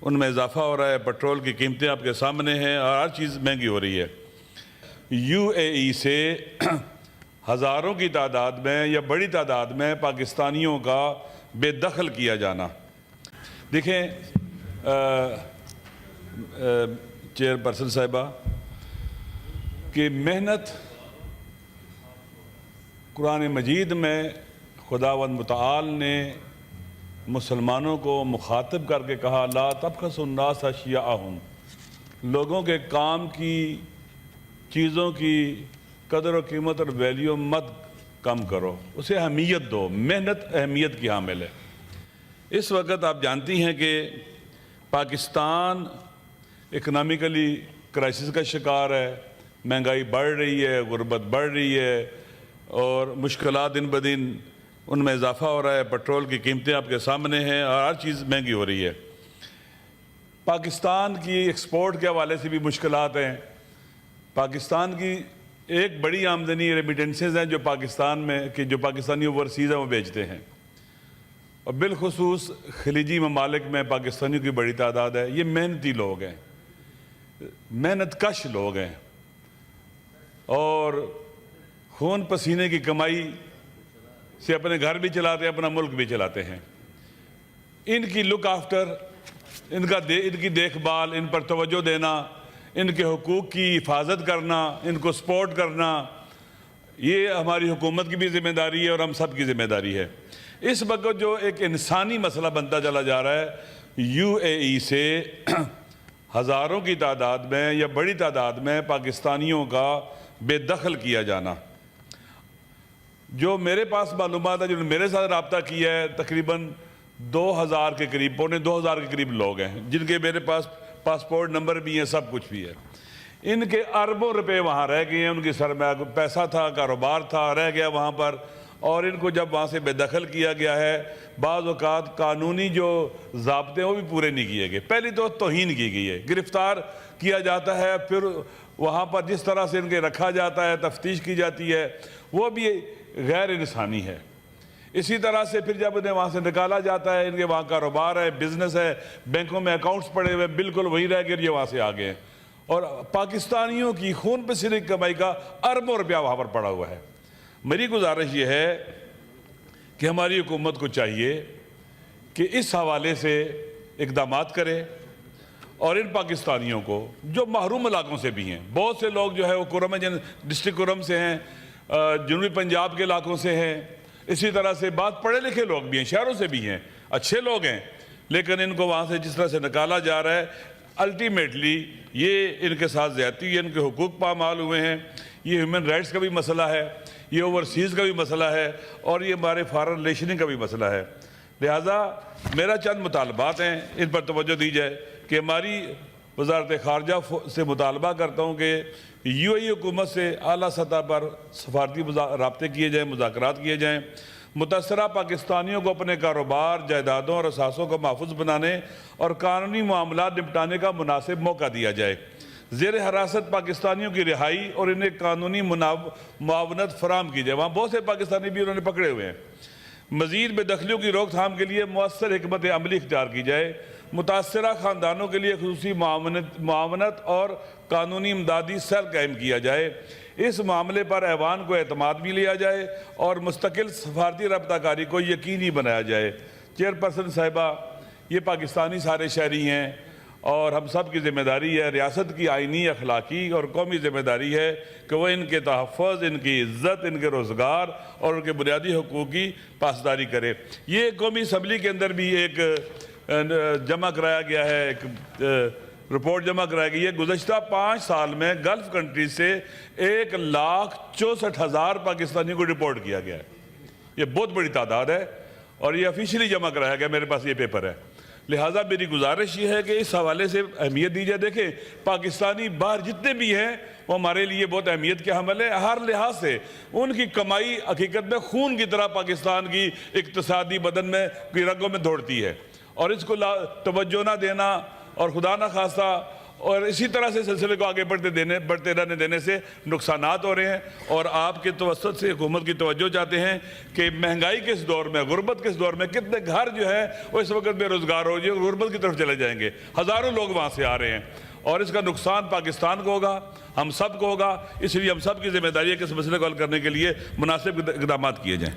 ان میں اضافہ ہو رہا ہے، پیٹرول کی قیمتیں آپ کے سامنے ہیں اور ہر چیز مہنگی ہو رہی ہے۔ یو اے ای سے ہزاروں کی تعداد میں یا بڑی تعداد میں پاکستانیوں کا بے دخل کیا جانا۔ دیکھیں چیئر پرسن صاحبہ کہ محنت قرآن مجید میں خداوند متعال نے مسلمانوں کو مخاطب کر کے کہا لا تبخسوا الناس اشیاءہم، لوگوں کے کام کی چیزوں کی قدر و قیمت اور ویلیو مت کم کرو، اسے اہمیت دو۔ محنت اہمیت کی حامل ہے۔ اس وقت آپ جانتی ہیں کہ پاکستان اکنامیکلی کرائسس کا شکار ہے، مہنگائی بڑھ رہی ہے، غربت بڑھ رہی ہے اور مشکلات دن بدن ان میں اضافہ ہو رہا ہے، پیٹرول کی قیمتیں آپ کے سامنے ہیں اور ہر چیز مہنگی ہو رہی ہے۔ پاکستان کی ایکسپورٹ کے حوالے سے بھی مشکلات ہیں۔ پاکستان کی ایک بڑی آمدنی ریمیٹنسز ہیں جو پاکستان میں کہ جو پاکستانی اوورسیز ہیں وہ بیچتے ہیں، اور بالخصوص خلیجی ممالک میں پاکستانیوں کی بڑی تعداد ہے۔ یہ محنتی لوگ ہیں، محنت کش لوگ ہیں اور خون پسینے کی کمائی سے اپنے گھر بھی چلاتے ہیں، اپنا ملک بھی چلاتے ہیں۔ ان کی لک آفٹر، ان کی دیکھ بھال، ان پر توجہ دینا، ان کے حقوق کی حفاظت کرنا، ان کو سپورٹ کرنا، یہ ہماری حکومت کی بھی ذمہ داری ہے اور ہم سب کی ذمہ داری ہے۔ اس وقت جو ایک انسانی مسئلہ بنتا چلا جا رہا ہے، یو اے ای سے ہزاروں کی تعداد میں یا بڑی تعداد میں پاکستانیوں کا بے دخل کیا جانا۔ جو میرے پاس معلومات ہے، جنہوں نے میرے ساتھ رابطہ کیا ہے، تقریباً 2000 کے قریب، پونے 2000 کے قریب لوگ ہیں جن کے میرے پاس پاسپورٹ نمبر بھی ہیں، سب کچھ بھی ہے۔ ان کے اربوں روپے وہاں رہ گئے ہیں، ان کی سرمایہ پیسہ تھا، کاروبار تھا، رہ گیا وہاں پر، اور ان کو جب وہاں سے بے دخل کیا گیا ہے، بعض اوقات قانونی جو ضابطے ہیں وہ بھی پورے نہیں کیے گئے۔ پہلی تو توہین کی گئی ہے، گرفتار کیا جاتا ہے، پھر وہاں پر جس طرح سے ان کے رکھا جاتا ہے، تفتیش کی جاتی ہے، وہ بھی غیر انسانی ہے۔ اسی طرح سے پھر جب انہیں وہاں سے نکالا جاتا ہے، ان کے وہاں کاروبار ہے، بزنس ہے، بینکوں میں اکاؤنٹس پڑے ہوئے بالکل وہی رہ گئے، یہ وہاں سے آگے ہیں، اور پاکستانیوں کی خون پسینے کی کمائی کا اربوں روپیہ وہاں پر پڑا ہوا ہے۔ میری گزارش یہ ہے کہ ہماری حکومت کو چاہیے کہ اس حوالے سے اقدامات کرے اور ان پاکستانیوں کو جو محروم علاقوں سے بھی ہیں، بہت سے لوگ جو ہے وہ کرم ڈسٹرکٹ کرم سے ہیں، جنوبی پنجاب کے علاقوں سے ہیں، اسی طرح سے بات پڑھے لکھے لوگ بھی ہیں، شہروں سے بھی ہیں، اچھے لوگ ہیں، لیکن ان کو وہاں سے جس طرح سے نکالا جا رہا ہے، الٹیمیٹلی یہ ان کے ساتھ زیادتی ہے، ان کے حقوق پامال ہوئے ہیں۔ یہ ہیومن رائٹس کا بھی مسئلہ ہے، یہ اوورسیز کا بھی مسئلہ ہے، اور یہ ہمارے فارن ریلیشننگ کا بھی مسئلہ ہے۔ لہٰذا میرا چند مطالبات ہیں، ان پر توجہ دی جائے کہ ہماری وزارت خارجہ سے مطالبہ کرتا ہوں کہ یو اے ای حکومت سے اعلیٰ سطح پر سفارتی رابطے کیے جائیں، مذاکرات کیے جائیں، متاثرہ پاکستانیوں کو اپنے کاروبار، جائیدادوں اور اثاثوں کو محفوظ بنانے اور قانونی معاملات نپٹانے کا مناسب موقع دیا جائے، زیر حراست پاکستانیوں کی رہائی اور انہیں قانونی معاونت فراہم کی جائے۔ وہاں بہت سے پاکستانی بھی انہوں نے پکڑے ہوئے ہیں۔ مزید بے دخلیوں کی روک تھام کے لیے مؤثر حکمت عملی اختیار کی جائے، متاثرہ خاندانوں کے لیے خصوصی معاونت اور قانونی امدادی سیل قائم کیا جائے، اس معاملے پر ایوان کو اعتماد بھی لیا جائے اور مستقل سفارتی رابطہ کاری کو یقینی بنایا جائے۔ چیئر پرسن صاحبہ، یہ پاکستانی سارے شہری ہیں اور ہم سب کی ذمہ داری ہے، ریاست کی آئینی، اخلاقی اور قومی ذمہ داری ہے کہ وہ ان کے تحفظ، ان کی عزت، ان کے روزگار اور ان کے بنیادی حقوق کی پاسداری کرے۔ یہ قومی اسمبلی کے اندر بھی ایک جمع کرایا گیا ہے، ایک رپورٹ جمع کرائی گئی ہے۔ گزشتہ 5 سال میں گلف کنٹری سے 1,64,000 پاکستانیوں کو ڈپورٹ کیا گیا ہے۔ یہ بہت بڑی تعداد ہے اور یہ آفیشلی جمع کرایا گیا، میرے پاس یہ پیپر ہے۔ لہٰذا میری گزارش یہ ہے کہ اس حوالے سے اہمیت دی جائے۔ دیکھیں، پاکستانی باہر جتنے بھی ہیں وہ ہمارے لیے بہت اہمیت کے حامل ہے، ہر لحاظ سے ان کی کمائی حقیقت میں خون کی طرح پاکستان کی اقتصادی بدن میں کی رگوں میں دوڑتی ہے، اور اس کو توجہ نہ دینا اور خدا نہ خواستہ اور اسی طرح سے سلسلے کو آگے بڑھتے رہنے دینے سے نقصانات ہو رہے ہیں، اور آپ کے توسط سے حکومت کی توجہ چاہتے ہیں کہ مہنگائی کے اس دور میں، غربت کے اس دور میں کتنے گھر جو ہے وہ اس وقت بے روزگار ہو جائے، غربت کی طرف چلے جائیں گے، ہزاروں لوگ وہاں سے آ رہے ہیں، اور اس کا نقصان پاکستان کو ہوگا، ہم سب کو ہوگا۔ اس لیے ہم سب کی ذمہ داری ہے کہ اس مسئلے کو حل کرنے کے لیے مناسب اقدامات کیے جائیں۔